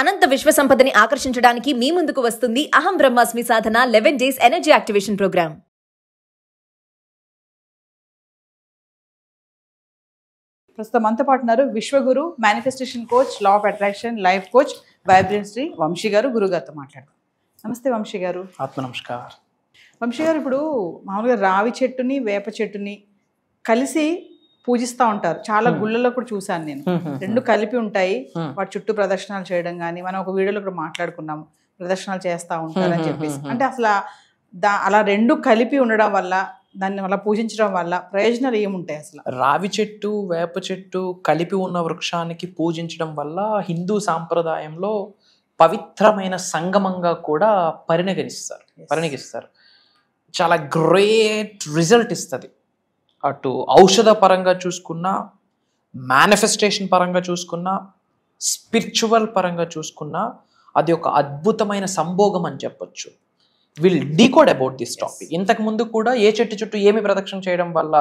అనంత విశ్వ సంపదని ఆకర్షించడానికి మీ ముందుకు వస్తుంది అహం బ్రహ్మాస్మి సాధన 11 డేస్ ఎనర్జీ యాక్టివేషన్ ప్రోగ్రామ్. ప్రస్తుతం మనతో పాటు ఉన్నారు విశ్వగురు, manifestation coach, law of attraction, life coach, vibrancy Vamshi గారు. గురుగారితో మాట్లాడతాం. నమస్తే వంశీ గారు. ఆత్మ నమస్కారం. వంశీ గారు, ఇప్పుడు మామూలుగా రావి చెట్టుని వేప చెట్టుని కలిసి పూజిస్తూ ఉంటారు. చాలా గుళ్ళల్లో కూడా చూశాను నేను. రెండు కలిపి ఉంటాయి. వాటి చుట్టూ ప్రదర్శనలు చేయడం కానీ, మనం ఒక వీడియోలో కూడా మాట్లాడుకున్నాము, ప్రదర్శనలు చేస్తూ ఉంటారని చెప్పేసి. అంటే అసలు అలా రెండు కలిపి ఉండడం వల్ల, దాన్ని అలా పూజించడం వల్ల ప్రయోజనాలు ఏముంటాయి అసలు? రావి చెట్టు, వేప చెట్టు కలిపి ఉన్న వృక్షానికి పూజించడం వల్ల హిందూ సాంప్రదాయంలో పవిత్రమైన సంగమంగా కూడా పరిగణిస్తారు. చాలా గ్రేట్ రిజల్ట్ ఇస్తుంది. అటు ఔషధ పరంగా చూసుకున్నా, మేనిఫెస్టేషన్ పరంగా చూసుకున్నా, స్పిరిచువల్ పరంగా చూసుకున్నా అది ఒక అద్భుతమైన సంభోగం అని చెప్పొచ్చు. Will decode about this topic. ఇంతకు ముందు కూడా ఏ చెట్టు చుట్టూ ఏమి ప్రదక్షిణ చేయడం వల్ల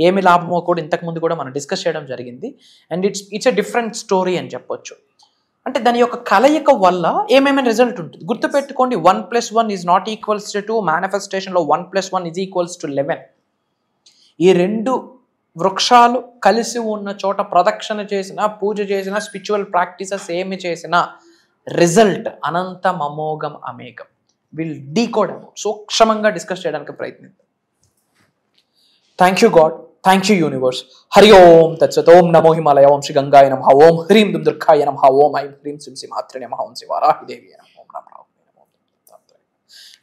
ఏమి లాభమో కూడా ఇంతకు ముందు కూడా మనం డిస్కస్ చేయడం జరిగింది. And it's a different story అని చెప్పొచ్చు. అంటే దాని యొక్క కలయిక వల్ల ఏమేమి రిజల్ట్ ఉంటుంది గుర్తుపెట్టుకోండి. 1+1 is not equals to 2. మేనిఫెస్టేషన్లో 1+1 is equals to 11. ఈ రెండు వృక్షాలు కలిసి ఉన్న చోట ప్రదక్షిణ చేసిన, పూజ చేసిన, స్పిరిచువల్ ప్రాక్టీసెస్ ఏమి చేసినా రిజల్ట్ అనంతం, అమోఘం, అమేఘం. విల్ డీకోడ్ అబౌట్ సూక్ష్మంగా డిస్కస్ చేయడానికి ప్రయత్నిద్దాం. Thank you God, thank you universe. Hari ఓం తత్సత్. ఓం నమో హిమాలయ, ఓం శ్రీ గంగాయ నమః, ఓం హ్రీం దుమ్ దుర్గాయ నమః, ఓం ఐం హ్రీం శ్రీం శ్రీమాత్రే నమః, ఓం శ్రీ వారాహిదేవి నమః, ఓం నమః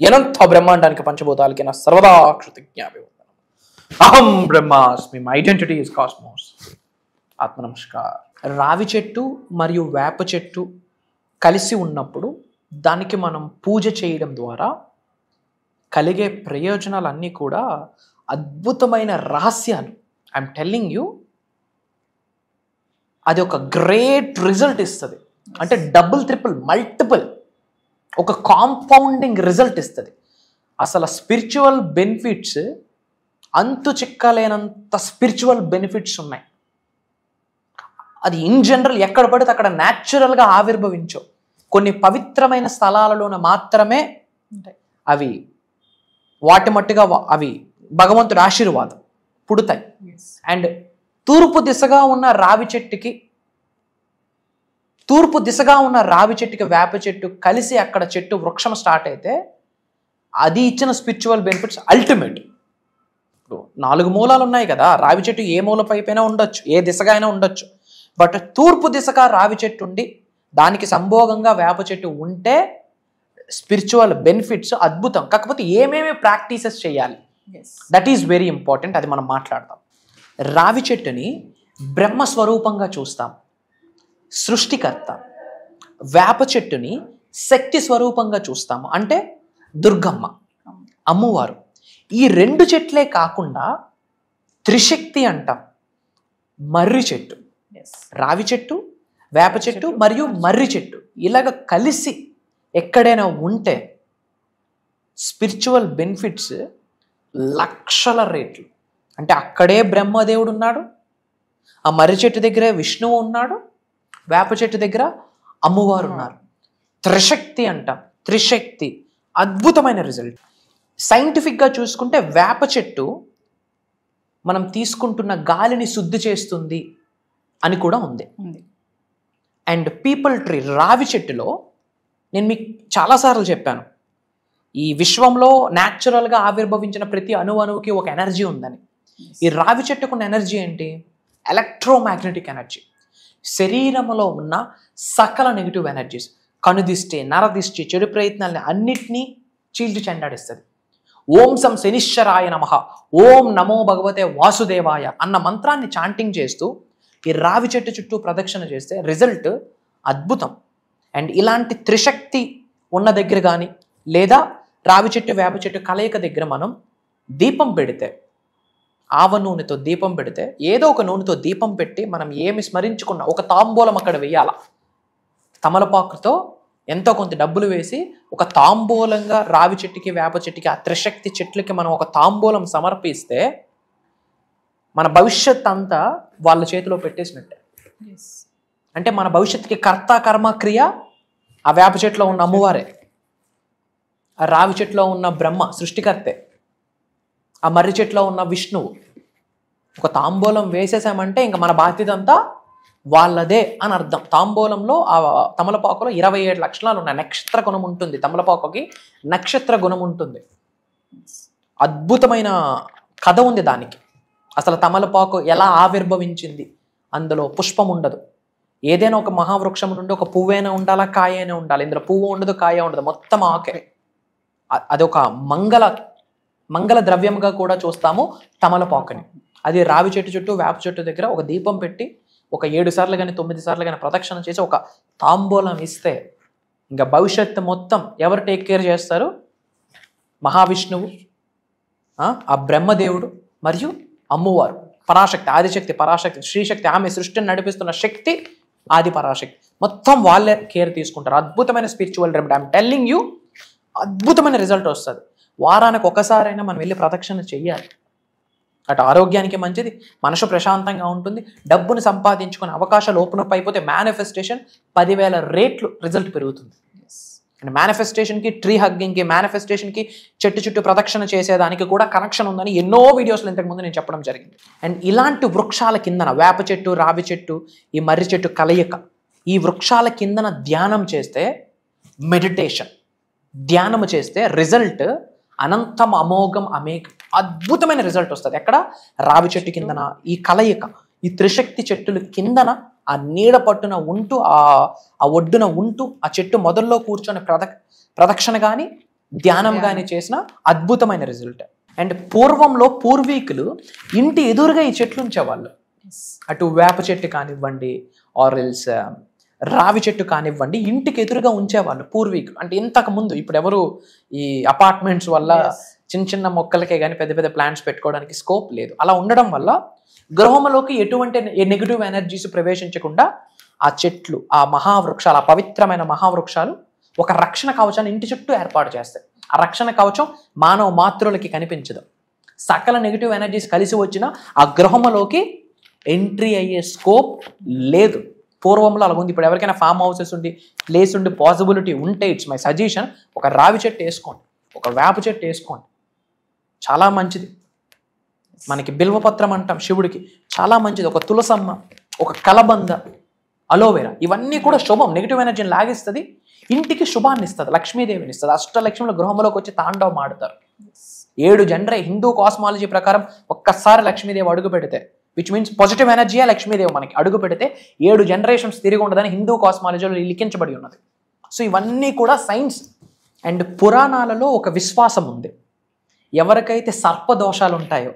అనంత బ్రహ్మాండానికి పంచభూతాలకి నా సర్వదా కృతజ్ఞాభివందనం. అహం బ్రహ్మాస్మి, మై ఐడెంటిటీ ఇస్ కాస్మోస్. ఆత్మ నమస్కార్. రావి చెట్టు మరియు వేప చెట్టు కలిసి ఉన్నప్పుడు దానికి మనం పూజ చేయడం ద్వారా కలిగే ప్రయోజనాలన్నీ కూడా అద్భుతమైన రహస్యాలు. ఐఎమ్ టెల్లింగ్ యూ, అది ఒక గ్రేట్ రిజల్ట్ ఇస్తుంది. అంటే డబుల్, ట్రిపుల్, మల్టిపుల్, ఒక కాంపౌండింగ్ రిజల్ట్ ఇస్తుంది. అసలు స్పిరిచువల్ బెనిఫిట్స్ అంతు చిక్కలేనంత స్పిరిచువల్ బెనిఫిట్స్ ఉన్నాయి. అది ఇన్ జనరల్ ఎక్కడ పడితే అక్కడ న్యాచురల్గా ఆవిర్భవించవు. కొన్ని పవిత్రమైన స్థలాలలోన మాత్రమే అవి వాటి మట్టుగా అవి భగవంతుడి ఆశీర్వాదం పుడతాయి. అండ్ తూర్పు దిశగా ఉన్న రావి చెట్టుకి వేప చెట్టు కలిసి అక్కడ చెట్టు వృక్షం స్టార్ట్ అయితే అది ఇచ్చిన స్పిరిచువల్ బెనిఫిట్స్ అల్టిమేట్. ఇప్పుడు 4 మూలాలు ఉన్నాయి కదా, రావి చెట్టు ఏ మూల పైపైనా ఉండొచ్చు, ఏ దిశగా అయినా ఉండొచ్చు. బట్ తూర్పు దిశగా రావి చెట్టు ఉండి దానికి సంభోగంగా వేప చెట్టు ఉంటే స్పిరిచువల్ బెనిఫిట్స్ అద్భుతం. కాకపోతే ఏమేమి ప్రాక్టీసెస్ చేయాలి, దట్ ఈస్ వెరీ ఇంపార్టెంట్. అది మనం మాట్లాడతాం. రావి చెట్టుని బ్రహ్మస్వరూపంగా చూస్తాం, సృష్టికర్త. వేప చెట్టుని శక్తి స్వరూపంగా చూస్తాము, అంటే దుర్గమ్మ, అమ్మవారు. ఈ 2 చెట్లే కాకుండా త్రిశక్తి అంటాం. మర్రి చెట్టు, రావి చెట్టు, వేప చెట్టు మరియు మర్రి చెట్టు ఇలాగ కలిసి ఎక్కడైనా ఉంటే స్పిరిచువల్ బెనిఫిట్స్ లక్షల రేట్లు. అంటే అక్కడే బ్రహ్మదేవుడు ఉన్నాడు, ఆ మర్రి చెట్టు దగ్గరే విష్ణువు ఉన్నాడు, వేప చెట్టు దగ్గర అమ్మవారు ఉన్నారు. త్రిశక్తి అంటాం, త్రిశక్తి. అద్భుతమైన రిజల్ట్. సైంటిఫిక్గా చూసుకుంటే వేప చెట్టు మనం తీసుకుంటున్న గాలిని శుద్ధి చేస్తుంది అని కూడా ఉంది. అండ్ పీపుల్ ట్రీ, రావి చెట్టులో నేను మీకు చాలాసార్లు చెప్పాను, ఈ విశ్వంలో న్యాచురల్గా ఆవిర్భవించిన ప్రతి అణువుకి ఒక ఎనర్జీ ఉందని. ఈ రావి చెట్టుకున్న ఎనర్జీ ఏంటి? Electromagnetic energy. శరీరంలో ఉన్న సకల నెగిటివ్ ఎనర్జీస్, కనుదిష్టి, నరదిష్టి, చెడు ప్రయత్నాలని అన్నిటినీ చీల్చి చెండాడిస్తుంది. ఓం సం శనిశ్చరాయ నమః, ఓం నమో భగవతే వాసుదేవాయ అన్న మంత్రాన్ని చాంటింగ్ చేస్తూ ఈ రావి చెట్టు చుట్టూ ప్రదక్షిణ చేస్తే రిజల్ట్ అద్భుతం. అండ్ ఇలాంటి త్రిశక్తి ఉన్న దగ్గర కానీ, లేదా రావి చెట్టు వేప చెట్టు కలయిక దగ్గర మనం దీపం పెడితే, ఆవ నూనెతో దీపం పెడితే, ఏదో ఒక నూనెతో దీపం పెట్టి మనం ఏమి స్మరించుకున్నా ఒక తాంబూలం అక్కడ వేయాల. తమలపాకుతో ఎంతో కొంత డబ్బులు వేసి ఒక తాంబూలంగా రావి చెట్టుకి, వేప చెట్టుకి, ఆ త్రిశక్తి చెట్లకి మనం ఒక తాంబూలం సమర్పిస్తే మన భవిష్యత్ అంతా వాళ్ళ చేతిలో పెట్టేసినట్టే. అంటే మన భవిష్యత్తుకి కర్త, కర్మ, క్రియ ఆ వేప చెట్టులో ఉన్న అమ్మవారే, ఆ రావి చెట్టులో ఉన్న బ్రహ్మ సృష్టికర్తే, ఆ మర్రి చెట్టులో ఉన్న విష్ణువు. ఒక తాంబూలం వేసేసామంటే ఇంకా మన బాధ్యత అంతా వాళ్ళదే అని అర్థం. తాంబూలంలో ఆ తమలపాకులో 27 లక్షణాలు ఉన్నాయి. నక్షత్ర గుణం ఉంటుంది, తమలపాకుకి నక్షత్ర గుణం ఉంటుంది. అద్భుతమైన కథ ఉంది దానికి. అసలు తమలపాకు ఎలా ఆవిర్భవించింది, అందులో పుష్పం ఉండదు. ఏదైనా ఒక మహావృక్షం నుండి ఒక పువ్వైనా ఉండాలా, కాయ అయినా ఉండాలి. ఇందులో పువ్వు ఉండదు, కాయ ఉండదు, మొత్తం ఆకే. అదొక మంగళ ద్రవ్యంగా కూడా చూస్తాము తమలపాకుని. అది రావి చెట్టు చుట్టూ వేప చెట్టు దగ్గర ఒక దీపం పెట్టి ఒక 7 సార్లు కానీ 9 సార్లు కానీ ప్రదక్షిణ చేసి ఒక తాంబూలం ఇస్తే ఇంకా భవిష్యత్తు మొత్తం ఎవరు టేక్ కేర్ చేస్తారు? మహావిష్ణువు, ఆ బ్రహ్మదేవుడు మరియు అమ్మవారు, పరాశక్తి, ఆదిశక్తి, పరాశక్తి, శ్రీశక్తి, ఆమె సృష్టిని నడిపిస్తున్న శక్తి ఆది పరాశక్తి, మొత్తం వాళ్ళే కేర్ తీసుకుంటారు. అద్భుతమైన spiritual remedy. I'm telling you, అద్భుతమైన రిజల్ట్ వస్తుంది. వారానికి ఒకసారైనా మనం వెళ్ళి ప్రదక్షిణ చెయ్యాలి. అటు ఆరోగ్యానికి మంచిది, మనసు ప్రశాంతంగా ఉంటుంది, డబ్బును సంపాదించుకునే అవకాశాలు ఓపెన్ అప్ అయిపోతే మేనిఫెస్టేషన్ 10,000 రెట్లు రిజల్ట్ పెరుగుతుంది. అండ్ మేనిఫెస్టేషన్కి, ట్రీ హగ్గింగ్కి, మేనిఫెస్టేషన్కి, చెట్టు చుట్టూ ప్రదక్షిణ చేసేదానికి కూడా కనెక్షన్ ఉందని ఎన్నో వీడియోస్లో ఇంతకుముందు నేను చెప్పడం జరిగింది. అండ్ ఇలాంటి వృక్షాల కిందన వేప చెట్టు, రావి చెట్టు, ఈ మర్రి చెట్టు కలయిక, ఈ వృక్షాల కిందన ధ్యానం చేస్తే, మెడిటేషన్ ధ్యానం చేస్తే రిజల్ట్ అనంతం, అమోఘం, అద్భుతమైన రిజల్ట్ వస్తుంది. ఎక్కడ? రావి చెట్టు కిందన ఈ కలయిక, ఈ త్రిశక్తి చెట్టుల కిందన ఆ నీడ పట్టున ఉంటూ, ఆ ఒడ్డున ఉంటూ, ఆ చెట్టు మొదల్లో కూర్చొని ప్రదక్షిణ కానీ ధ్యానం కానీ చేసిన అద్భుతమైన రిజల్ట్. అండ్ పూర్వంలో పూర్వీకులు ఇంటి ఎదురుగా ఈ చెట్లు ఉంచేవాళ్ళు. అటు వేప చెట్టు కానివ్వండి, ఆరెల్స్ రావి చెట్టు కానివ్వండి, ఇంటికి ఎదురుగా ఉంచేవాళ్ళు పూర్వీకులు. అంటే ఇంతకు ముందు, ఇప్పుడు ఎవరు ఈ అపార్ట్మెంట్స్ వల్ల చిన్న చిన్న మొక్కలకే కానీ పెద్ద పెద్ద ప్లాంట్స్ పెట్టుకోవడానికి స్కోప్ లేదు. అలా ఉండడం వల్ల గృహంలోకి ఎటువంటి నెగిటివ్ ఎనర్జీస్ ప్రవేశించకుండా ఆ చెట్లు, ఆ మహావృక్షాలు, ఆ పవిత్రమైన మహావృక్షాలు ఒక రక్షణ కవచాన్ని ఇంటి చుట్టూ ఏర్పాటు చేస్తాయి. ఆ రక్షణ కవచం మానవ మాతృలకి కనిపించదు. సకల నెగిటివ్ ఎనర్జీస్ కలిసి వచ్చిన ఆ గృహంలోకి ఎంట్రీ అయ్యే స్కోప్ లేదు. పూర్వంలో అలా ఉంది. ఇప్పుడు ఎవరికైనా ఫామ్ హౌసెస్ ఉండి, ప్లేస్ ఉండి, పాసిబిలిటీ ఉంటే, ఇట్స్ మై సజెషన్, ఒక రావి చెట్టు వేసుకోండి, ఒక వేప చెట్టు వేసుకోండి, చాలా మంచిది. మనకి బిల్వపత్రం అంటాం శివుడికి, చాలా మంచిది. ఒక తులసమ్మ, ఒక కలబంద, అలోవెరా, ఇవన్నీ కూడా శుభం. నెగిటివ్ ఎనర్జీని లాగిస్తుంది, ఇంటికి శుభాన్ని ఇస్తుంది, లక్ష్మీదేవిని ఇస్తుంది. అష్టలక్ష్మిలో గృహంలోకి వచ్చి తాండవం ఆడుతారు. 7 హిందూ కాస్మాలజీ ప్రకారం ఒక్కసారి లక్ష్మీదేవి అడుగు పెడితే, విచ్ మీన్స్ పాజిటివ్ ఎనర్జీయే లక్ష్మీదేవి మనకి అడుగు పెడితే 7 జనరేషన్స్ తిరిగి ఉండదని హిందూ కాస్మాలజీలో లిఖించబడి ఉన్నది. సో ఇవన్నీ కూడా సైన్స్. అండ్ పురాణాలలో ఒక విశ్వాసం ఉంది. ఎవరికైతే సర్పదోషాలు ఉంటాయో,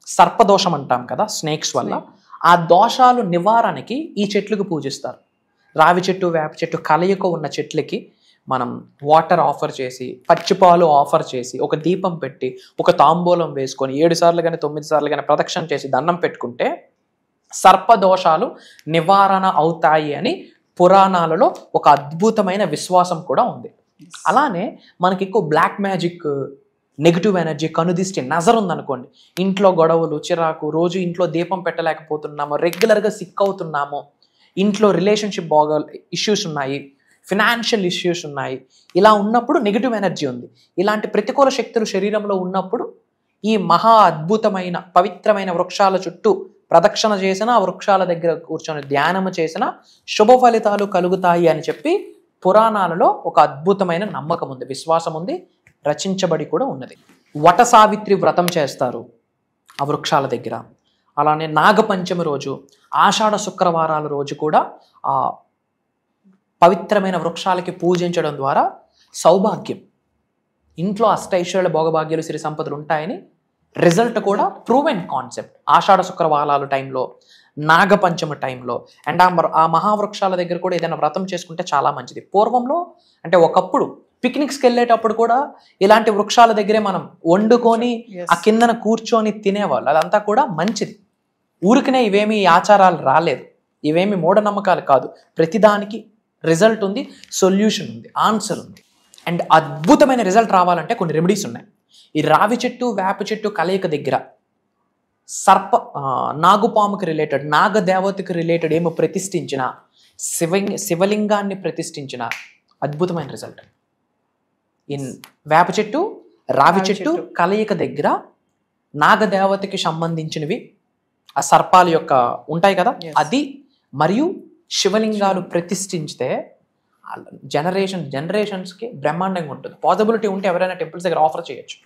సర్పదోషం అంటాం కదా, స్నేక్స్ వల్ల, ఆ దోషాలు నివారణకి ఈ చెట్లకు పూజిస్తారు. రావి చెట్టు, వేప చెట్టు కలయిక ఉన్న చెట్లకి మనం వాటర్ ఆఫర్ చేసి, పచ్చిపాలు ఆఫర్ చేసి, ఒక దీపం పెట్టి, ఒక తాంబూలం వేసుకొని 7 సార్లు కానీ 9 సార్లు కానీ ప్రదక్షిణ చేసి దండం పెట్టుకుంటే సర్పదోషాలు నివారణ అవుతాయి అని పురాణాలలో ఒక అద్భుతమైన విశ్వాసం కూడా ఉంది. అలానే మనకి ఎక్కువ బ్లాక్ మ్యాజిక్, నెగిటివ్ ఎనర్జీ, కనుదిష్టి, నజర్ ఉందనుకోండి, ఇంట్లో గొడవలు, చిరాకు, రోజు ఇంట్లో దీపం పెట్టలేకపోతున్నాము, రెగ్యులర్గా సిక్ అవుతున్నాము, ఇంట్లో రిలేషన్షిప్ ఇష్యూస్ ఉన్నాయి, ఫినాన్షియల్ ఇష్యూస్ ఉన్నాయి, ఇలా ఉన్నప్పుడు నెగిటివ్ ఎనర్జీ ఉంది. ఇలాంటి ప్రతికూల శక్తులు శరీరంలో ఉన్నప్పుడు ఈ మహా అద్భుతమైన పవిత్రమైన వృక్షాల చుట్టూ ప్రదక్షిణ చేసిన, ఆ వృక్షాల దగ్గర కూర్చొని ధ్యానము చేసిన శుభ ఫలితాలు కలుగుతాయి అని చెప్పి పురాణాలలో ఒక అద్భుతమైన నమ్మకం ఉంది, విశ్వాసం ఉంది, రచించబడి కూడా ఉన్నది. వట సావిత్రి వ్రతం చేస్తారు ఆ వృక్షాల దగ్గర. అలానే నాగపంచమి రోజు, ఆషాఢ శుక్రవారాల రోజు కూడా ఆ పవిత్రమైన వృక్షాలకి పూజించడం ద్వారా సౌభాగ్యం, ఇంట్లో అష్టైశ్వర్యాల, భోగభాగ్యాలు, సిరి సంపదలు ఉంటాయని రిజల్ట్ కూడా ప్రూవెన్ కాన్సెప్ట్. ఆషాఢ శుక్రవారాల టైంలో, నాగపంచమి టైంలో, అండ్ ఆ మహావృక్షాల దగ్గర కూడా ఏదైనా వ్రతం చేసుకుంటే చాలా మంచిది. పూర్వంలో అంటే ఒకప్పుడు పిక్నిక్స్కి వెళ్ళేటప్పుడు కూడా ఇలాంటి వృక్షాల దగ్గరే మనం వండుకొని ఆ కిందన కూర్చొని తినేవాళ్ళు. అదంతా కూడా మంచిది. ఊరికనే ఇవేమి ఆచారాలు రాలేదు, ఇవేమి మూఢనమ్మకాలు కాదు. ప్రతిదానికి రిజల్ట్ ఉంది, సొల్యూషన్ ఉంది, ఆన్సర్ ఉంది. అండ్ అద్భుతమైన రిజల్ట్ రావాలంటే కొన్ని రెమెడీస్ ఉన్నాయి. ఈ రావి చెట్టు, వేప చెట్టు కలయిక దగ్గర నాగుపాముకి రిలేటెడ్, నాగదేవతకి రిలేటెడ్ ఏమో ప్రతిష్ఠించిన, శివలింగాన్ని ప్రతిష్ఠించిన అద్భుతమైన రిజల్ట్. ఇన్ వేప చెట్టు రావి చెట్టు కలయిక దగ్గర నాగదేవతకి సంబంధించినవి ఆ సర్పాల యొక్క ఉంటాయి కదా, అది మరియు శివలింగాలు ప్రతిష్ఠించితే జనరేషన్స్కి బ్రహ్మాండంగా ఉంటుంది. పాసిబిలిటీ ఉంటే ఎవరైనా టెంపుల్స్ దగ్గర ఆఫర్ చేయొచ్చు.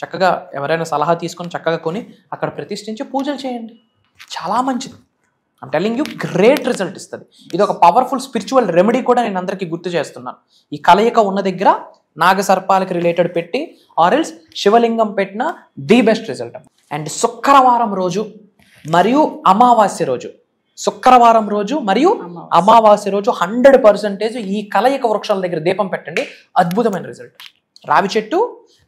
చక్కగా ఎవరైనా సలహా తీసుకొని చక్కగా కొని అక్కడ ప్రతిష్ఠించి పూజలు చేయండి, చాలా మంచిది. I'm telling you, great result ఇస్తుంది. ఇది ఒక పవర్ఫుల్ స్పిరిచువల్ రెమెడీ కూడా నేను అందరికీ గుర్తు చేస్తున్నాను. ఈ కలయిక ఉన్న దగ్గర నాగసర్పాలకు రిలేటెడ్ పెట్టి ఆర్ఎల్స్ శివలింగం పెట్టిన ది బెస్ట్ రిజల్ట్. అండ్ శుక్రవారం రోజు మరియు అమావాస్య రోజు, శుక్రవారం రోజు మరియు అమావాస్య రోజు 100% ఈ కలయిక వృక్షాల దగ్గర దీపం పెట్టండి, అద్భుతమైన రిజల్ట్. రావి చెట్టు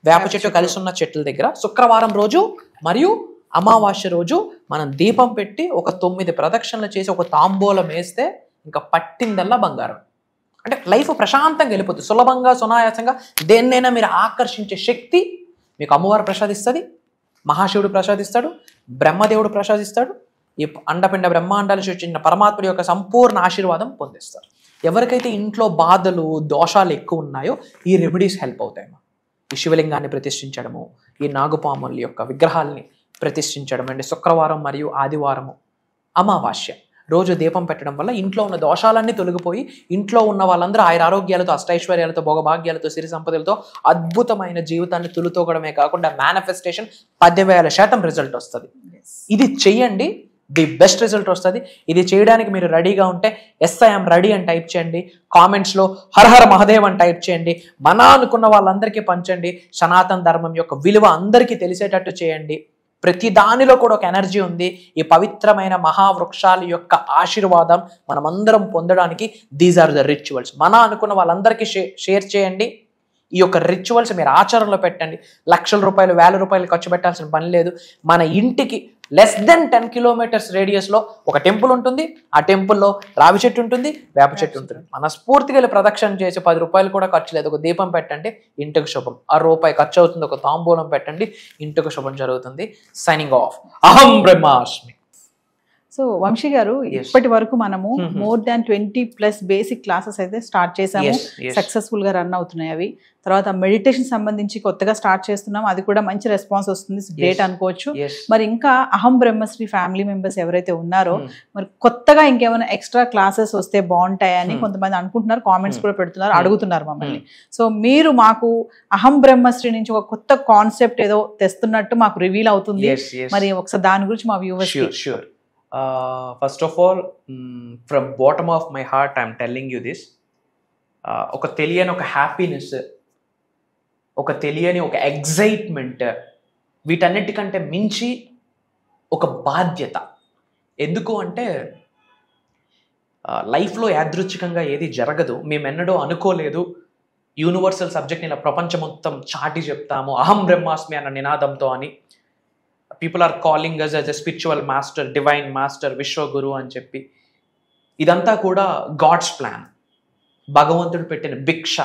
వేప చెట్టు కలిసి ఉన్న చెట్ల దగ్గర శుక్రవారం రోజు మరియు అమావాస్య రోజు మనం దీపం పెట్టి ఒక 9 ప్రదక్షిణలు చేసి ఒక తాంబూలం వేస్తే ఇంకా పట్టిందల్లా బంగారం. అంటే లైఫ్ ప్రశాంతంగా వెళ్ళిపోతుంది, సులభంగా సునాయాసంగా. దేన్నైనా మీరు ఆకర్షించే శక్తి మీకు అమ్మవారు ప్రసాదిస్తుంది, మహాశివుడు ప్రసాదిస్తాడు, బ్రహ్మదేవుడు ప్రసాదిస్తాడు. ఈ అండపిండ బ్రహ్మాండాలు సృష్టించిన పరమాత్ముడి యొక్క సంపూర్ణ ఆశీర్వాదం పొందిస్తారు. ఎవరికైతే ఇంట్లో బాధలు దోషాలు ఎక్కువ ఉన్నాయో ఈ రెమెడీస్ హెల్ప్ అవుతాయి. ఈ శివలింగాన్ని ప్రతిష్ఠించడము, ఈ నాగుపాముల యొక్క విగ్రహాలని ప్రతిష్ఠించడం, అండి శుక్రవారం మరియు ఆదివారము అమావాస్య రోజు దీపం పెట్టడం వల్ల ఇంట్లో ఉన్న దోషాలన్నీ తొలగిపోయి ఇంట్లో ఉన్న వాళ్ళందరూ ఆయుర ఆరోగ్యాలతో, అష్టైశ్వర్యాలతో, భోగభాగ్యాలతో, సిరి సంపదలతో అద్భుతమైన జీవితాన్ని తులుతోగడమే కాకుండా మేనిఫెస్టేషన్ 10,000% రిజల్ట్ వస్తుంది. ఇది చెయ్యండి, ది బెస్ట్ రిజల్ట్ వస్తుంది. ఇది చేయడానికి మీరు రెడీగా ఉంటే ఐఎమ్ రెడీ అని టైప్ చేయండి, కామెంట్స్లో హర హర మహాదేవ్ అని టైప్ చేయండి. మన అనుకున్న వాళ్ళందరికీ పంచండి. సనాతన ధర్మం యొక్క విలువ అందరికీ తెలిసేటట్టు చేయండి. ప్రతి దానిలో కూడా ఒక ఎనర్జీ ఉంది. ఈ పవిత్రమైన మహావృక్షాల యొక్క ఆశీర్వాదం మనమందరం పొందడానికి దీస్ ఆర్ ద రిచువల్స్. మన అనుకున్న వాళ్ళందరికీ షేర్ చేయండి. ఈ యొక్క రిచువల్స్ మీరు ఆచరణలో పెట్టండి. లక్షల రూపాయలు, 1,000 రూపాయలు ఖర్చు పెట్టాల్సిన పని లేదు. మన ఇంటికి లెస్ దెన్ 10 కిలోమీటర్స్ రేడియస్లో ఒక టెంపుల్ ఉంటుంది. ఆ టెంపుల్లో రావి చెట్టు ఉంటుంది, వేప చెట్టు ఉంటుంది. మనస్ఫూర్తిగా వెళ్ళి ప్రదక్షిణ చేసి 10 రూపాయలు కూడా ఖర్చు లేదు. ఒక దీపం పెట్టండి, ఇంటికి శుభం. ₹1 ఖర్చు అవుతుంది. ఒక తాంబూలం పెట్టండి, ఇంటికి శుభం జరుగుతుంది. Signing off. అహం బ్రహ్మాస్మి. సో వంశీ గారు, ఇప్పటి వరకు మనము మోర్ దాన్ 20+ బేసిక్ క్లాసెస్ అయితే స్టార్ట్ చేసాము. సక్సెస్ఫుల్ గా రన్ అవుతున్నాయి అవి. తర్వాత మెడిటేషన్ సంబంధించి కొత్తగా స్టార్ట్ చేస్తున్నాం, అది కూడా మంచి రెస్పాన్స్ వస్తుంది, గ్రేట్ అనుకోవచ్చు. మరి ఇంకా అహం బ్రహ్మశ్రీ ఫ్యామిలీ మెంబర్స్ ఎవరైతే ఉన్నారో మరి కొత్తగా ఇంకేమైనా ఎక్స్ట్రా క్లాసెస్ వస్తే బాగుంటాయని కొంతమంది అనుకుంటున్నారు, కామెంట్స్ కూడా పెడుతున్నారు, అడుగుతున్నారు మమ్మల్ని. సో మీరు మాకు అహం బ్రహ్మశ్రీ నుంచి ఒక కొత్త కాన్సెప్ట్ ఏదో తెస్తున్నట్టు మాకు రివీల్ అవుతుంది. మరి ఒకసారి దాని గురించి మా viewers. First of all, from bottom of my heart, I'm telling you this. ఒక తెలియని ఒక హ్యాపీనెస్, ఒక తెలియని ఒక ఎగ్జైట్మెంట్, వీటన్నిటికంటే మించి ఒక బాధ్యత. ఎందుకు అంటే లైఫ్లో యాదృచ్ఛికంగా ఏది జరగదు. మేమెన్నడూ అనుకోలేదు యూనివర్సల్ సబ్జెక్ట్ని ఇలా ప్రపంచం మొత్తం చాటి చెప్తాము అహం బ్రహ్మాస్మి అన్న నినాదంతో అని. People are calling us as a spiritual master, divine master, విశ్వగురు అని చెప్పి. ఇదంతా కూడా గాడ్స్ ప్లాన్, భగవంతుడు పెట్టిన భిక్ష,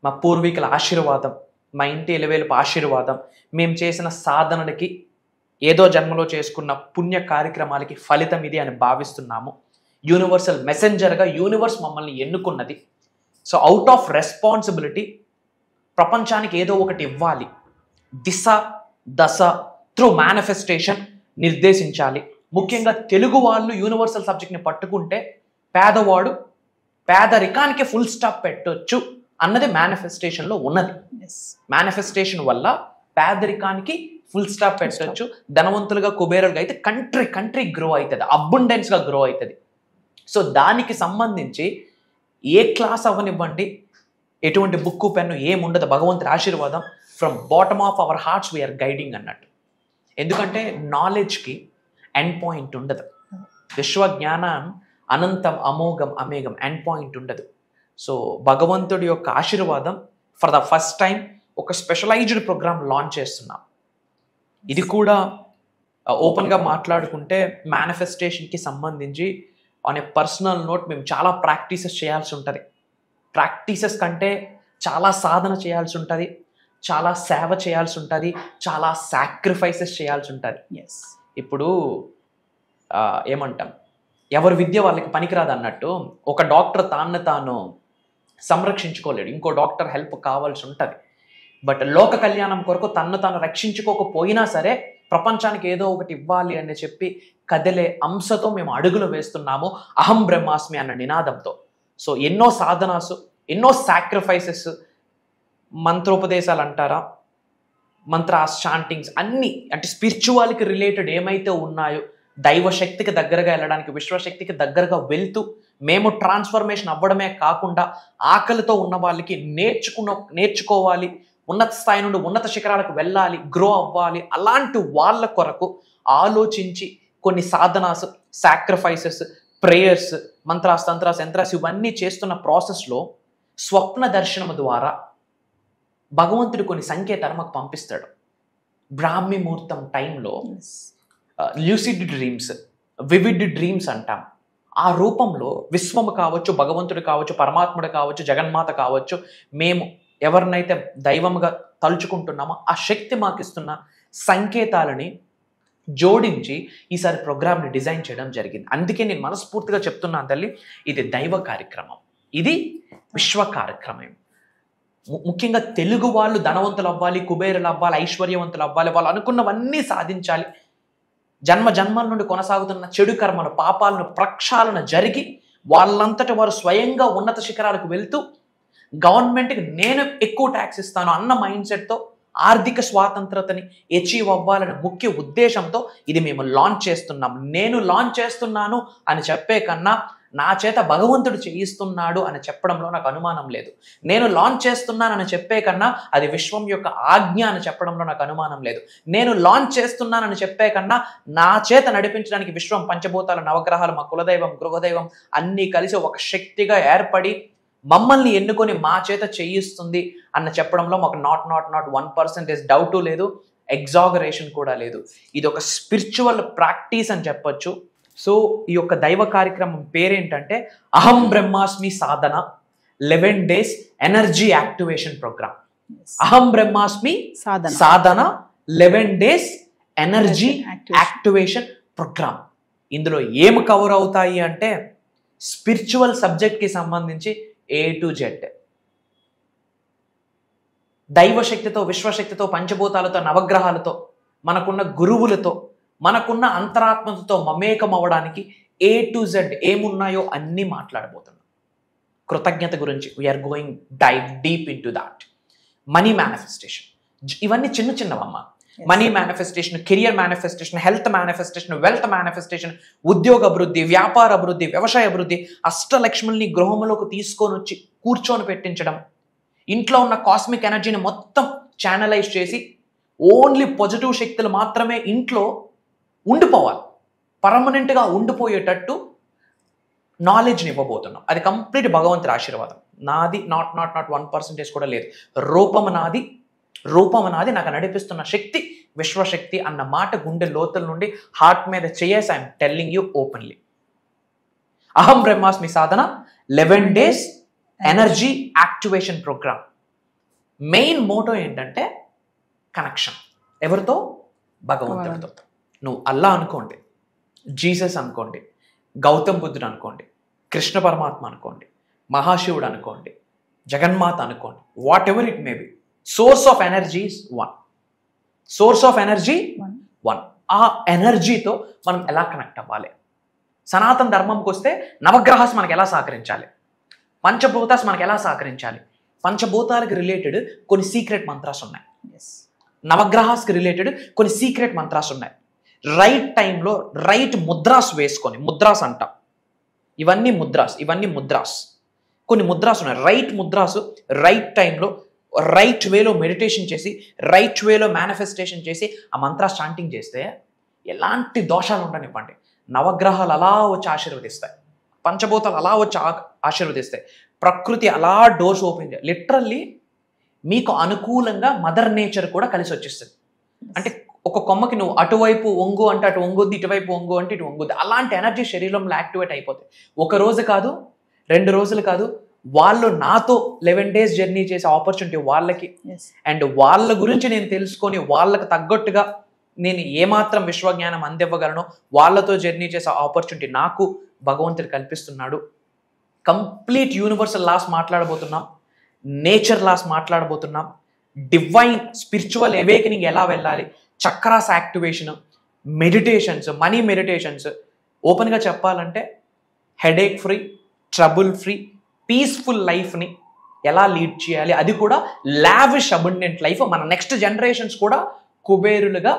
మా పూర్వీకుల ఆశీర్వాదం, మా ఇంటి ఎలివేలుపు ఆశీర్వాదం, మేము చేసిన సాధనలకి, ఏదో జన్మలో చేసుకున్న పుణ్య కార్యక్రమాలకి ఫలితం ఇది అని భావిస్తున్నాము. యూనివర్సల్ మెసెంజర్గా యూనివర్స్ మమ్మల్ని ఎన్నుకున్నది. సో అవుట్ ఆఫ్ రెస్పాన్సిబిలిటీ ప్రపంచానికి ఏదో ఒకటి ఇవ్వాలి. దిశ దశ త్రూ మేనిఫెస్టేషన్ నిర్దేశించాలి. ముఖ్యంగా తెలుగు వాళ్ళు యూనివర్సల్ సబ్జెక్ట్ని పట్టుకుంటే పేదవాడు పేదరికానికి ఫుల్ స్టాప్ పెట్టొచ్చు అన్నది మేనిఫెస్టేషన్లో ఉన్నది. మేనిఫెస్టేషన్ వల్ల పేదరికానికి ఫుల్ స్టాప్ పెట్టొచ్చు. ధనవంతులుగా కుబేరులుగా అయితే కంట్రీ గ్రో అవుతుంది, అబండెన్స్గా గ్రో అవుతుంది. సో దానికి సంబంధించి ఏ క్లాస్ అవ్వనివ్వండి, ఎటువంటి బుక్కు పెన్ను ఏముండదు, భగవంతుడి ఆశీర్వాదం from bottom of our hearts we're guiding అన్నట్టు. ఎందుకంటే నాలెడ్జ్కి ఎండ్ పాయింట్ ఉండదు. విశ్వజ్ఞానం అనంతం, అమోఘం, అమేఘం, ఎండ్ పాయింట్ ఉండదు. సో భగవంతుడి యొక్క ఆశీర్వాదం ఫర్ ద ఫస్ట్ టైం ఒక స్పెషలైజ్డ్ ప్రోగ్రామ్ లాంచ్ చేస్తున్నాం. ఇది కూడా ఓపెన్గా మాట్లాడుకుంటే మేనిఫెస్టేషన్కి సంబంధించి ఆన్ ఏ పర్సనల్ నోట్ మేము చాలా ప్రాక్టీసెస్ చేయాల్సి ఉంటుంది. ప్రాక్టీసెస్ కంటే చాలా సాధన చేయాల్సి ఉంటుంది, చాలా సేవ చేయాల్సి ఉంటుంది, చాలా సాక్రిఫైసెస్ చేయాల్సి ఉంటుంది. ఇప్పుడు ఏమంటాం, ఎవరి విద్య వాళ్ళకి పనికిరాదు అన్నట్టు ఒక డాక్టర్ తాను సంరక్షించుకోలేడు, ఇంకో డాక్టర్ హెల్ప్ కావాల్సి ఉంటుంది. బట్ లోక కళ్యాణం కొరకు తాను రక్షించుకోకపోయినా సరే ప్రపంచానికి ఏదో ఒకటి ఇవ్వాలి అని చెప్పి కదిలే అంశతో మేము అడుగులు వేస్తున్నాము అహం బ్రహ్మాస్మి అన్న నినాదంతో. సో ఎన్నో సాధనాసు, ఎన్నో సాక్రిఫైసెస్, మంత్రోపదేశాలు అంటారా, మంత్రాస్, చాంటింగ్స్ అన్నీ, అంటే స్పిరిచువాలిటీ రిలేటెడ్ ఏమైతే ఉన్నాయో దైవశక్తికి దగ్గరగా వెళ్ళడానికి, విశ్వశక్తికి దగ్గరగా వెళ్తూ మేము ట్రాన్స్ఫర్మేషన్ అవ్వడమే కాకుండా ఆకలితో ఉన్న వాళ్ళకి నేర్చుకోవాలి, ఉన్నత స్థాయి నుండి ఉన్నత శిఖరాలకు వెళ్ళాలి, గ్రో అవ్వాలి, అలాంటి వాళ్ళ కొరకు ఆలోచించి కొన్ని Sadhana's, sacrifices, prayers, mantras, తంత్రాస్, yantras ఇవన్నీ చేస్తున్న ప్రాసెస్లో స్వప్న దర్శనం ద్వారా భగవంతుడు కొన్ని సంకేతాలు మాకు పంపిస్తాడు. బ్రాహ్మీ ముహూర్తం టైంలో ల్యూసిడ్ డ్రీమ్స్, వివిడ్ డ్రీమ్స్ అంటాం. ఆ రూపంలో విశ్వము కావచ్చు, భగవంతుడు కావచ్చు, పరమాత్ముడు కావచ్చు, జగన్మాత కావచ్చు, మేము ఎవరినైతే దైవముగా తలుచుకుంటున్నామో ఆ శక్తి మాకు ఇస్తున్న సంకేతాలని జోడించి ఈసారి ప్రోగ్రామ్ని డిజైన్ చేయడం జరిగింది. అందుకే నేను మనస్ఫూర్తిగా చెప్తున్నాను తల్లి, ఇది దైవ కార్యక్రమం, ఇది విశ్వ కార్యక్రమం. ముఖ్యంగా తెలుగు వాళ్ళు ధనవంతులు అవ్వాలి, కుబేరులు అవ్వాలి, ఐశ్వర్యవంతులు అవ్వాలి, వాళ్ళు అనుకున్నవన్నీ సాధించాలి, జన్మ జన్మల నుండి కొనసాగుతున్న చెడు కర్మలు, పాపాలను ప్రక్షాళన జరిగి వాళ్ళంతట వారు స్వయంగా ఉన్నత శిఖరాలకు వెళ్తూ గవర్నమెంట్కి నేను ఎక్కువ ట్యాక్స్ ఇస్తాను అన్న మైండ్ సెట్తో ఆర్థిక స్వాతంత్రతని అచీవ్ అవ్వాలనే ముఖ్య ఉద్దేశంతో ఇది మేము లాంచ్ చేస్తున్నాం. నేను లాంచ్ చేస్తున్నాను అని చెప్పే కన్నా నా చేత భగవంతుడు చేయిస్తున్నాడు అని చెప్పడంలో నాకు అనుమానం లేదు. నేను లాంచ్ చేస్తున్నానని చెప్పే కన్నా అది విశ్వం యొక్క ఆజ్ఞ అని చెప్పడంలో నాకు అనుమానం లేదు. నేను లాంచ్ చేస్తున్నానని చెప్పే కన్నా నా చేత నడిపించడానికి విశ్వం, పంచభూతాలు, నవగ్రహాలు, మా కులదైవం, గృహదైవం అన్నీ కలిసి ఒక శక్తిగా ఏర్పడి మమ్మల్ని ఎన్నుకొని మా చేత చేయిస్తుంది అన్న చెప్పడంలో మాకు నాట్ 1% డౌటు లేదు, ఎగ్జాగరేషన్ కూడా లేదు. ఇది ఒక స్పిరిచువల్ ప్రాక్టీస్ అని చెప్పొచ్చు. సో ఈ యొక్క దైవ కార్యక్రమం పేరేంటంటే అహం బ్రహ్మాస్మి సాధన 11 days ఎనర్జీ యాక్టివేషన్ ప్రోగ్రామ్. అహం బ్రహ్మాస్మి సాధన 11 days ఎనర్జీ యాక్టివేషన్ ప్రోగ్రామ్. ఇందులో ఏమి కవర్ అవుతాయి అంటే స్పిరిచువల్ సబ్జెక్ట్కి సంబంధించి A to Z, దైవశక్తితో, విశ్వశక్తితో, పంచభూతాలతో, నవగ్రహాలతో, మనకున్న గురువులతో, మనకున్న అంతరాత్మతో మమేకం అవ్వడానికి A to Z ఏమున్నాయో అన్నీ మాట్లాడబోతున్నాం. కృతజ్ఞత గురించి we are going deep into that. Money manifestation, ఇవన్నీ చిన్న చిన్నవమ్మ. Money manifestation, career manifestation, health manifestation, wealth manifestation, ఉద్యోగ అభివృద్ధి, వ్యాపార అభివృద్ధి, వ్యవసాయ అభివృద్ధి, అష్టలక్ష్ముల్ని గృహంలోకి తీసుకొని వచ్చి కూర్చొని పెట్టించడం, ఇంట్లో ఉన్న కాస్మిక్ ఎనర్జీని మొత్తం ఛానలైజ్ చేసి ఓన్లీ పాజిటివ్ శక్తులు మాత్రమే ఇంట్లో ఉండిపోవాలి, పర్మనెంట్గా ఉండిపోయేటట్టు నాలెడ్జ్ని ఇవ్వబోతున్నాం. అది కంప్లీట్ భగవంతుడి ఆశీర్వాదం. నాది నాట్ 1% కూడా లేదు. రూపము నాది, నాకు నడిపిస్తున్న శక్తి విశ్వశక్తి అన్న మాట గుండె లోతుల నుండి హార్ట్ మీద చేయేసి ఐఎమ్ టెల్లింగ్ యూ ఓపెన్లీ. అహం బ్రహ్మాస్మి సాధన 11 days energy activation programme. Main motto ఏంటంటే కనెక్షన్. ఎవరితో? భగవంతుడితో. నువ్వు అల్లా అనుకోండి, జీసస్ అనుకోండి, గౌతమ్ బుద్ధుడు అనుకోండి, కృష్ణ పరమాత్మ అనుకోండి, మహాశివుడు అనుకోండి, జగన్మాత అనుకోండి, what ever it may be, source of energy is one. Source of energy one. ఆ ఎనర్జీతో మనం ఎలా కనెక్ట్ అవ్వాలి? సనాతన ధర్మంకి వస్తే నవగ్రహాస్ మనకు ఎలా సహకరించాలి, పంచభూతాస్ మనకు ఎలా సహకరించాలి, పంచభూతాలకు రిలేటెడ్ కొన్ని సీక్రెట్ మంత్రాస్ ఉన్నాయి, నవగ్రహాస్కి రిలేటెడ్ కొన్ని సీక్రెట్ మంత్రాస్ ఉన్నాయి. రైట్ టైంలో రైట్ ముద్రాస్ వేసుకొని, ముద్రాస్ అంటాం, ఇవన్నీ ముద్రాస్, కొన్ని ముద్రాస్ ఉన్నాయి. రైట్ ముద్రాసు రైట్ టైంలో రైట్ వేలో మెడిటేషన్ చేసి, రైట్ వేలో మేనిఫెస్టేషన్ చేసి ఆ మంత్రాస్ చాంటింగ్ చేస్తే ఎలాంటి దోషాలు ఉండనివ్వండి, నవగ్రహాలు అలా వచ్చి ఆశీర్వదిస్తాయి, పంచభూతాలు అలా వచ్చి ఆశీర్వదిస్తాయి, ప్రకృతి అలా డోర్స్ ఓపెన్ చేయాలి. లిటరల్లీ మీకు అనుకూలంగా మదర్ నేచర్ కూడా కలిసి వచ్చేస్తుంది. అంటే ఒక కొమ్మకి నువ్వు అటువైపు వంగు అంటే అటు వంగుద్ది, ఇటువైపు వంగు అంటే ఇటు వంగుద్ది. అలాంటి ఎనర్జీ శరీరంలో యాక్టివేట్ అయిపోతాయి. ఒక రోజు కాదు, 2 రోజులు కాదు, వాళ్ళు నాతో 11 days జర్నీ చేసే ఆపర్చునిటీ వాళ్ళకి. అండ్ వాళ్ళ గురించి నేను తెలుసుకొని వాళ్ళకి తగ్గట్టుగా నేను ఏమాత్రం విశ్వజ్ఞానం అందివ్వగలను, వాళ్ళతో జర్నీ చేసే ఆపర్చునిటీ నాకు భగవంతుడు కల్పిస్తున్నాడు. కంప్లీట్ యూనివర్సల్ లాస్ మాట్లాడబోతున్నాం, నేచర్ లాస్ మాట్లాడబోతున్నాం, డివైన్ స్పిరిచువల్ అవేకనింగ్ ఎలా వెళ్ళాలి, chakras activation, meditations, money meditations. ఓపెన్గా చెప్పాలంటే headache free, trouble free, peaceful లైఫ్ని ఎలా లీడ్ చేయాలి, అది కూడా లావిష్ అబండెంట్ లైఫ్, మన నెక్స్ట్ జనరేషన్స్ కూడా కుబేరులుగా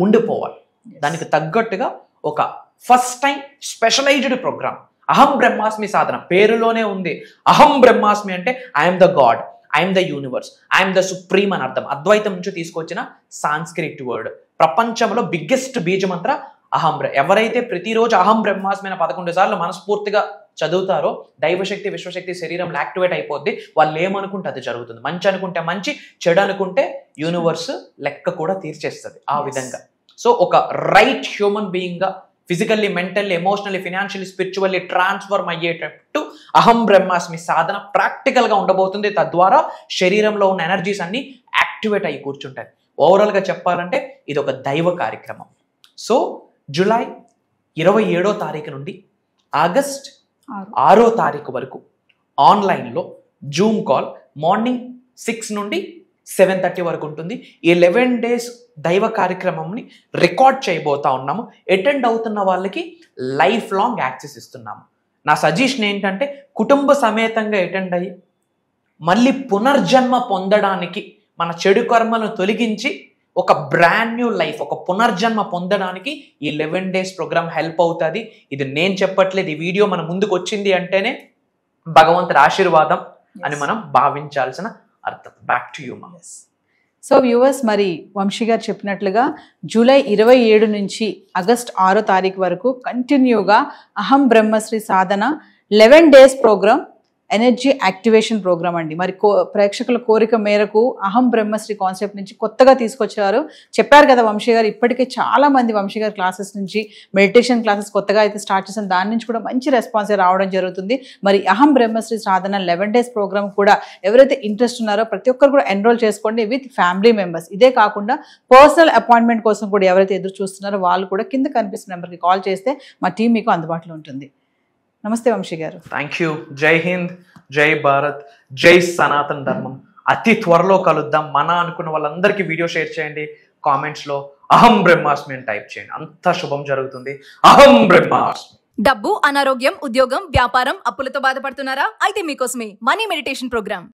ఉండిపోవాలి. దానికి తగ్గట్టుగా ఒక ఫస్ట్ టైం స్పెషలైజ్డ్ ప్రోగ్రామ్ అహం బ్రహ్మాస్మి సాధన. పేరులోనే ఉంది అహం బ్రహ్మాస్మి అంటే I'm the God, I'm the universe, I'm the supreme అని అర్థం. అద్వైతం నుంచి తీసుకొచ్చిన సాంస్క్రిట్ వర్డ్. ప్రపంచంలో బిగ్గెస్ట్ బీజమంత్ర అహం. ఎవరైతే ప్రతిరోజు అహం బ్రహ్మాస్మి 11 సార్లు మనస్ఫూర్తిగా చదువుతారో దైవశక్తి విశ్వశక్తి శరీరంలో యాక్టివేట్ అయిపోద్ది. వాళ్ళు ఏమనుకుంటే అది జరుగుతుంది. మంచి అనుకుంటే మంచి, చెడు అనుకుంటే యూనివర్స్ లెక్క కూడా తీర్చేస్తుంది ఆ విధంగా. సో ఒక రైట్ హ్యూమన్ బీయింగ్గా physically, mentally, emotionally, financially, spiritually transform అయ్యేటట్టు అహం బ్రహ్మాస్మి సాధన ప్రాక్టికల్గా ఉండబోతుంది. తద్వారా శరీరంలో ఉన్న ఎనర్జీస్ అన్ని యాక్టివేట్ అయ్యి కూర్చుంటాయి. ఓవరాల్గా చెప్పాలంటే ఇది ఒక దైవ కార్యక్రమం. సో జూలై 27వ తారీఖు నుండి ఆగస్ట్ 6వ తారీఖు వరకు ఆన్లైన్లో జూమ్ కాల్ మార్నింగ్ 6 నుండి 7:30 వరకు ఉంటుంది. ఈ 11 days దైవ కార్యక్రమంని రికార్డ్ చేయబోతా ఉన్నాము. అటెండ్ అవుతున్న వాళ్ళకి లైఫ్ లాంగ్ యాక్సెస్ ఇస్తున్నాము. నా సజెషన్ ఏంటంటే కుటుంబ సమేతంగా అటెండ్ అయ్యి మళ్ళీ పునర్జన్మ పొందడానికి, మన చెడు కర్మలను తొలగించి ఒక బ్రాండ్ న్యూ లైఫ్, ఒక పునర్జన్మ పొందడానికి ఈ 11 days ప్రోగ్రామ్ హెల్ప్ అవుతుంది. ఇది నేను చెప్పట్లేదు, ఈ వీడియో మన ముందుకు వచ్చింది అంటేనే భగవంతుడి ఆశీర్వాదం అని మనం భావించాల్సిన అర్థం. బ్యాక్ టు యూ మా. సో వ్యూవర్స్, మరి వంశీ గారు చెప్పినట్లుగా జూలై 27 నుంచి ఆగస్ట్ 6వ తారీఖు వరకు కంటిన్యూగా అహం బ్రహ్మశ్రీ సాధన 11 days programme, energy activation programme అండి. మరి ప్రేక్షకుల కోరిక మేరకు అహం బ్రహ్మశ్రీ కాన్సెప్ట్ నుంచి కొత్తగా తీసుకొచ్చారు. చెప్పారు కదా వంశీ గారు, ఇప్పటికే చాలా మంది వంశీ గారి క్లాసెస్ నుంచి మెడిటేషన్ క్లాసెస్ కొత్తగా అయితే స్టార్ట్ చేసిన దాని నుంచి కూడా మంచి రెస్పాన్స్ రావడం జరుగుతుంది. మరి అహం బ్రహ్మశ్రీ సాధన 11 days ప్రోగ్రామ్ కూడా ఎవరైతే ఇంట్రెస్ట్ ఉన్నారో ప్రతి ఒక్కరు కూడా ఎన్రోల్ చేసుకోండి విత్ ఫ్యామిలీ మెంబర్స్. ఇదే కాకుండా పర్సనల్ అపాయింట్మెంట్ కోసం కూడా ఎవరైతే ఎదురు చూస్తున్నారో వాళ్ళు కూడా కింద కనిపిస్తున్న నెంబర్కి కాల్ చేస్తే మా టీం మీకు అందుబాటులో ఉంటుంది. నమస్తే వంశీ గారు. Thank you. జై హింద్, జై భారత్, జై సనాతన ధర్మం. అతి త్వరలో కలుద్దాం. మన అనుకున్న వాళ్ళందరికీ వీడియో షేర్ చేయండి. కామెంట్స్లో అహం బ్రహ్మాస్మి అని టైప్ చేయండి. అంతా శుభం జరుగుతుంది. అహం బ్రహ్మాస్మి. డబ్బు, అనారోగ్యం, ఉద్యోగం, వ్యాపారం, అప్పులతో బాధపడుతున్నారా? అయితే మీకోసమే మనీ మెడిటేషన్ ప్రోగ్రామ్.